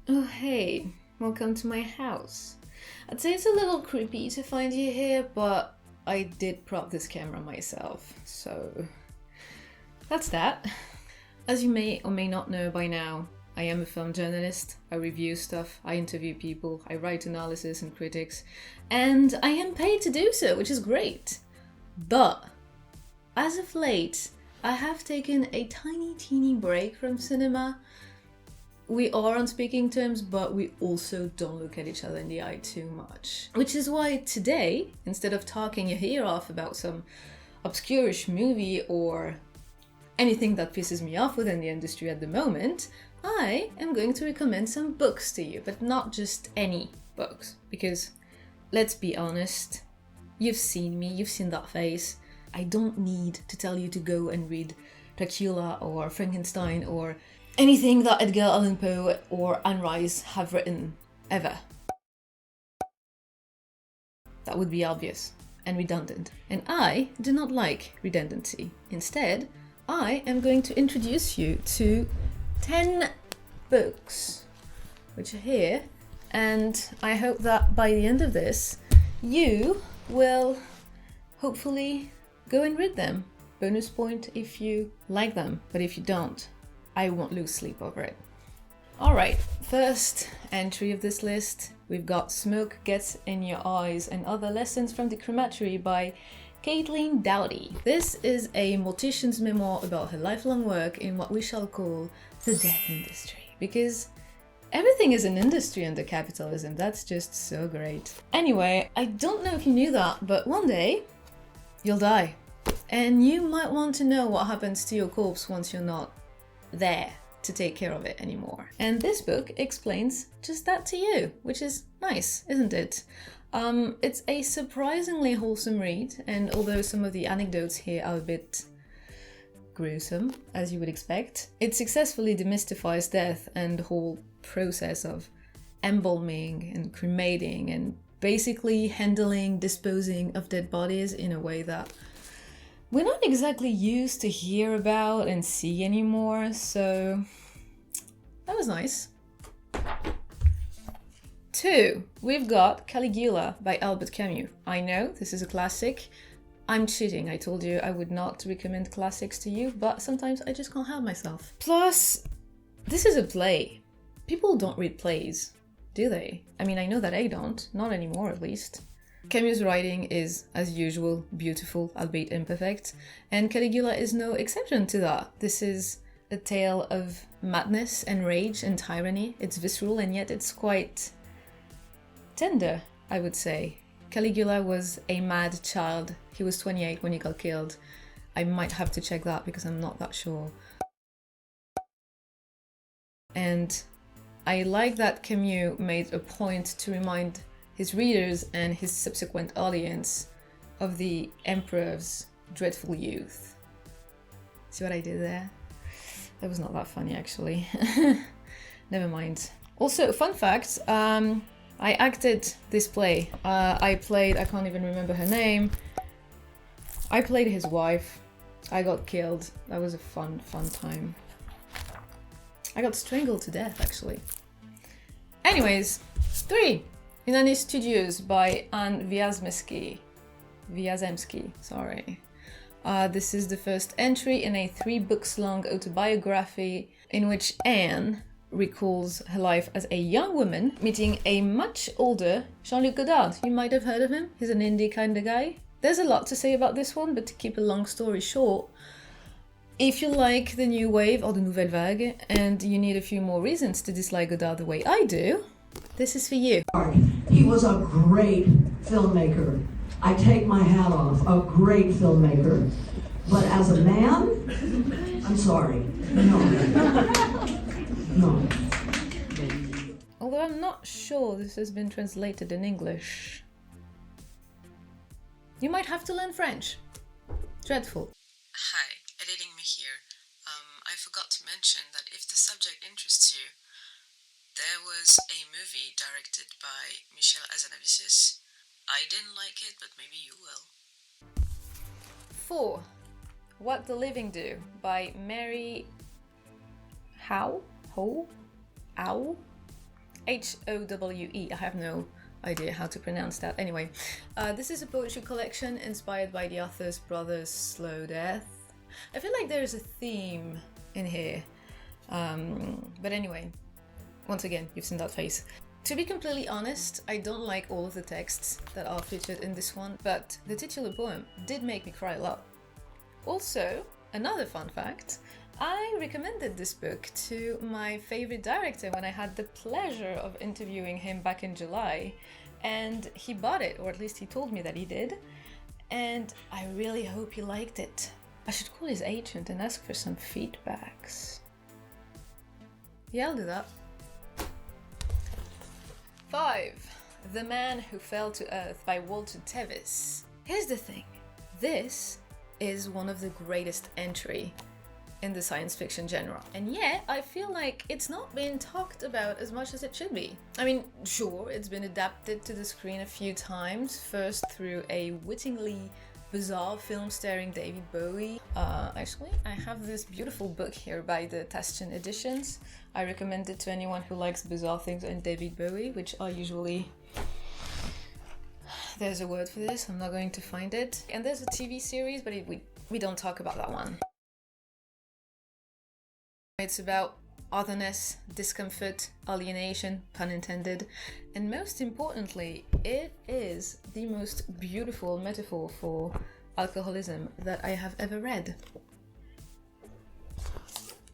Oh hey, welcome to my house. I'd say it's a little creepy to find you here, but I did prop this camera myself, so that's that. As you may or may not know by now, I am a film journalist. I review stuff, I interview people, I write analysis and critics, and I am paid to do so, which is great. But as of late, I have taken a teeny break from cinema. We are on speaking terms, but we also don't look at each other in the eye too much. Which is why today, instead of talking your ear off about some obscure-ish movie or anything that pisses me off within the industry at the moment, I am going to recommend some books to you, but not just any books. Because, let's be honest, you've seen me, you've seen that face. I don't need to tell you to go and read Dracula or Frankenstein or anything that Edgar Allan Poe or Anne Rice have written, ever. That would be obvious and redundant. And I do not like redundancy. Instead, I am going to introduce you to 10 books, which are here, and I hope that by the end of this, you will hopefully go and read them. Bonus point if you like them, but if you don't, I won't lose sleep over it. Alright, first entry of this list, we've got Smoke Gets in Your Eyes and Other Lessons from the Crematory by Caitlin Doughty. This is a mortician's memoir about her lifelong work in what we shall call the death industry. Because everything is an industry under capitalism, that's just so great. Anyway, I don't know if you knew that, but one day, you'll die. And you might want to know what happens to your corpse once you're not there to take care of it anymore. And this book explains just that to you, which is nice, isn't it? It's a surprisingly wholesome read, and although some of the anecdotes here are a bit gruesome, as you would expect, it successfully demystifies death and the whole process of embalming and cremating and basically handling, disposing of dead bodies in a way that we're not exactly used to hear about and see anymore, so that was nice. 2, we've got Caligula by Albert Camus. I know, this is a classic. I'm cheating, I told you I would not recommend classics to you, but sometimes I just can't help myself. Plus, this is a play. People don't read plays, do they? I mean, I know that I don't, not anymore at least. Camus' writing is, as usual, beautiful, albeit imperfect, and Caligula is no exception to that. This is a tale of madness and rage and tyranny. It's visceral and yet it's quite tender, I would say. Caligula was a mad child. He was 28 when he got killed. I might have to check that because I'm not that sure. And I like that Camus made a point to remind his readers and his subsequent audience of the emperor's dreadful youth. See what I did there? That was not that funny, actually. Never mind. Also, fun fact, I acted this play. I can't even remember her name. I played his wife. I got killed. That was a fun time. I got strangled to death, actually. Anyways, 3. Année, studieuse by Anne Wiazemski. Sorry. This is the first entry in a 3 books long autobiography in which Anne recalls her life as a young woman meeting a much older Jean-Luc Godard. You might have heard of him. He's an indie kind of guy. There's a lot to say about this one, but to keep a long story short, if you like the new wave or the nouvelle vague and you need a few more reasons to dislike Godard the way I do, this is for you. He was a great filmmaker. I take my hat off, a great filmmaker. But as a man, I'm sorry, no. No. Although I'm not sure this has been translated in English. You might have to learn French. Dreadful. Hi, editing me here. I forgot to mention that if the subject interests you, there was a movie directed by Michel Hazanavicius. I didn't like it, but maybe you will. 4. What the Living Do by Marie Howe? Howe. I have no idea how to pronounce that. Anyway, this is a poetry collection inspired by the author's brother's slow death. I feel like there's a theme in here. But anyway, once again, you've seen that face. To be completely honest, I don't like all of the texts that are featured in this one, but the titular poem did make me cry a lot. Also, another fun fact, I recommended this book to my favorite director when I had the pleasure of interviewing him back in July, and he bought it, or at least he told me that he did, and I really hope he liked it. I should call his agent and ask for some feedbacks. Yeah, I'll do that. 5. The Man Who Fell to Earth by Walter Tevis. Here's the thing. This is one of the greatest entry in the science fiction genre. And yet, I feel like it's not been talked about as much as it should be. I mean, sure, it's been adapted to the screen a few times, first through a wittingly bizarre film starring David Bowie. Actually, I have this beautiful book here by the Tastian Editions. I recommend it to anyone who likes bizarre things and David Bowie, which are usually... There's a word for this, I'm not going to find it. And there's a TV series, but we don't talk about that one. It's about otherness, discomfort, alienation, pun intended, and most importantly, it is the most beautiful metaphor for alcoholism that I have ever read.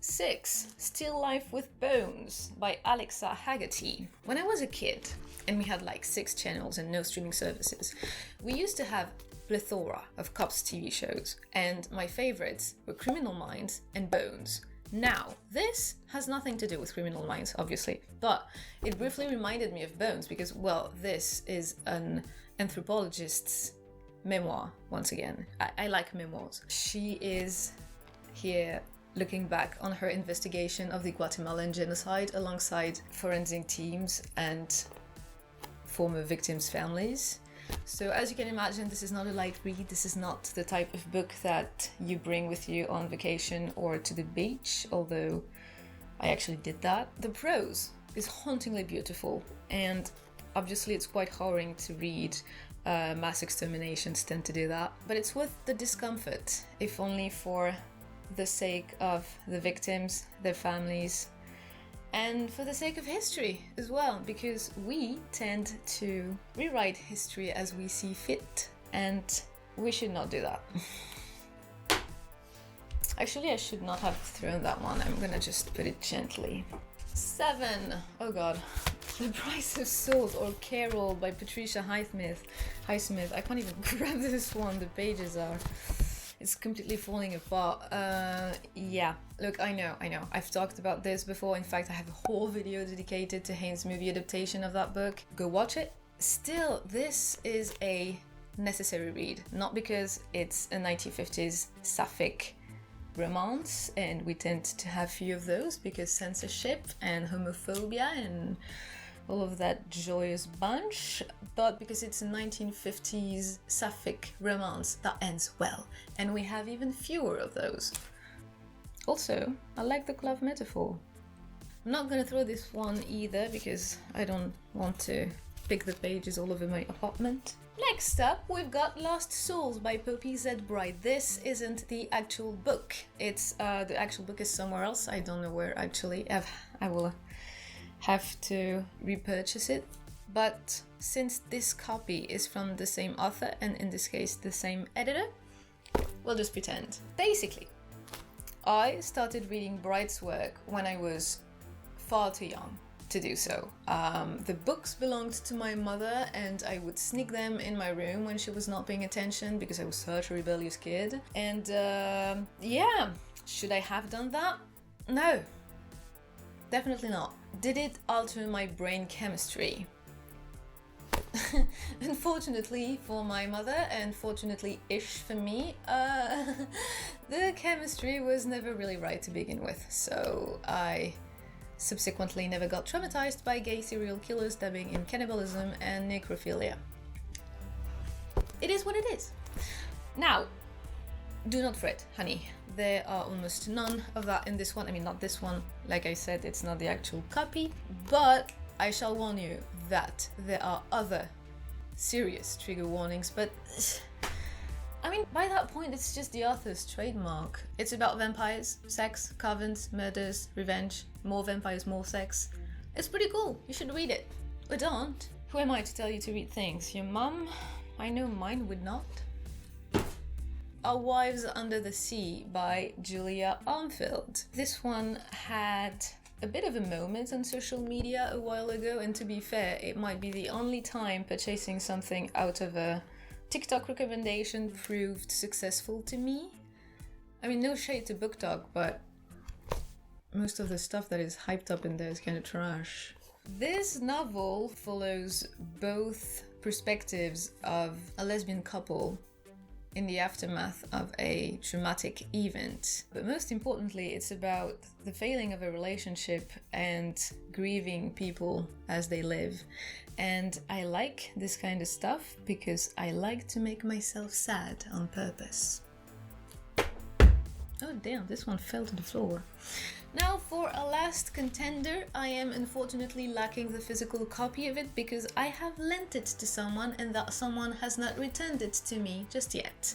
6. Still Life with Bones by Alexa Hagerty. When I was a kid, and we had like 6 channels and no streaming services, we used to have plethora of cops TV shows, and my favorites were Criminal Minds and Bones. Now, this has nothing to do with Criminal Minds, obviously, but it briefly reminded me of Bones because, well, this is an anthropologist's memoir, once again. I like memoirs. She is here looking back on her investigation of the Guatemalan genocide alongside forensic teams and former victims' families. So as you can imagine, this is not a light read. This is not the type of book that you bring with you on vacation or to the beach, although I actually did that. The prose is hauntingly beautiful, and obviously it's quite harrowing to read. Mass exterminations tend to do that, but it's worth the discomfort, if only for the sake of the victims, their families, and for the sake of history as well, because we tend to rewrite history as we see fit, and we should not do that. Actually, I should not have thrown that one. I'm gonna just put it gently. 7. Oh god. The Price of Salt, or Carol by Patricia Highsmith. I can't even grab this one. The pages are... It's completely falling apart. Yeah, look, I know. I've talked about this before. In fact, I have a whole video dedicated to Haynes' movie adaptation of that book. Go watch it. Still, this is a necessary read. Not because it's a 1950s sapphic romance, and we tend to have few of those because censorship and homophobia and all of that joyous bunch, but because it's a 1950s sapphic romance that ends well, and we have even fewer of those. Also, I like the glove metaphor. I'm not gonna throw this one either because I don't want to pick the pages all over my apartment. Next up, we've got Lost Souls by Poppy Z. Brite. This isn't the actual book. It's the actual book is somewhere else. I don't know where actually. I will have to repurchase it, but since this copy is from the same author, and in this case the same editor, we'll just pretend. Basically, I started reading Brite's work when I was far too young to do so. The books belonged to my mother, and I would sneak them in my room when she was not paying attention because I was such a rebellious kid. And yeah, should I have done that? No, definitely not. Did it alter my brain chemistry? Unfortunately for my mother, and fortunately-ish for me, the chemistry was never really right to begin with, so I subsequently never got traumatized by gay serial killers dabbing in cannibalism and necrophilia. It is what it is. Now, do not fret, honey. There are almost none of that in this one. I mean, not this one. Like I said, it's not the actual copy, but I shall warn you that there are other serious trigger warnings, but I mean, by that point, it's just the author's trademark. It's about vampires, sex, covens, murders, revenge, more vampires, more sex. It's pretty cool. You should read it. Or don't. Who am I to tell you to read things? Your mum? I know mine would not. Our Wives Under the Sea by Julia Armfield. This one had a bit of a moment on social media a while ago, and to be fair, it might be the only time purchasing something out of a TikTok recommendation proved successful to me. I mean, no shade to BookTok, but most of the stuff that is hyped up in there is kind of trash. This novel follows both perspectives of a lesbian couple in the aftermath of a traumatic event. But most importantly, it's about the failing of a relationship and grieving people as they live. And I like this kind of stuff because I like to make myself sad on purpose. Oh damn, this one fell to the floor. Now for a last contender, I am unfortunately lacking the physical copy of it because I have lent it to someone and that someone has not returned it to me just yet.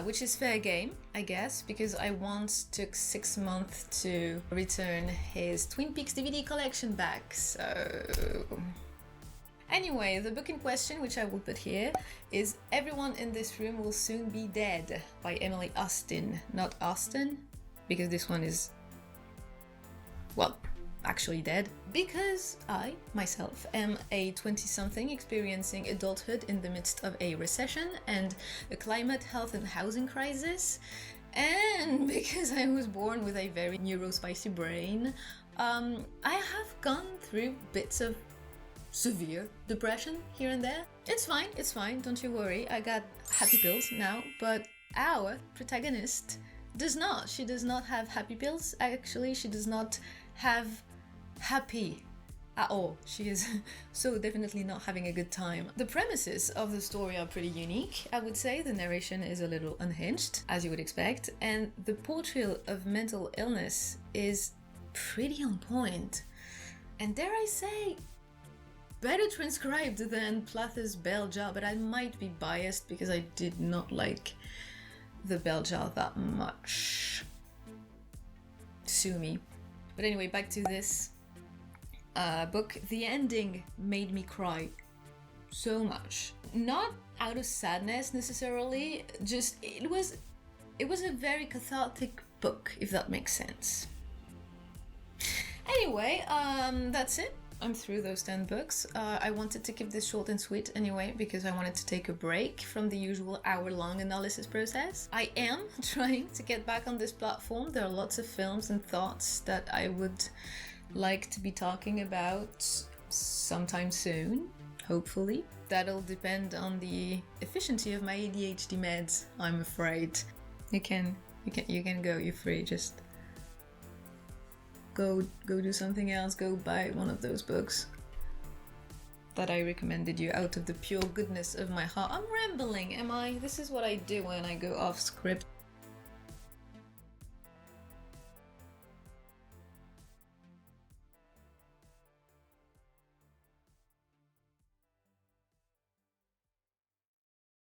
Which is fair game, I guess, because I once took 6 months to return his Twin Peaks DVD collection back, so... Anyway, the book in question, which I will put here, is Everyone in This Room Will Soon Be Dead by Emily Austen. Not Austen, because this one is, well, actually dead. Because I, myself, am a 20-something experiencing adulthood in the midst of a recession and a climate, health and housing crisis. And because I was born with a very neurospicy brain, I have gone through bits of severe depression here and there. It's fine, don't you worry. I got happy pills now, but our protagonist does not. She does not have happy pills. Actually, she does not have happy at all. She is so definitely not having a good time. The premises of the story are pretty unique, I would say. The narration is a little unhinged, as you would expect, and the portrayal of mental illness is pretty on point. And dare I say, better transcribed than Plath's Bell Jar, but I might be biased because I did not like the Bell Jar that much. Sue me. But anyway, back to this book. The ending made me cry so much. Not out of sadness necessarily, just it was a very cathartic book, if that makes sense. Anyway, that's it. I'm through those 10 books. I wanted to keep this short and sweet anyway because I wanted to take a break from the usual hour-long analysis process. I am trying to get back on this platform. There are lots of films and thoughts that I would like to be talking about sometime soon, hopefully. That'll depend on the efficiency of my ADHD meds, I'm afraid. You can go, you're free, just go do something else, go buy one of those books that I recommended you out of the pure goodness of my heart. I'm rambling, am I? This is what I do when I go off script.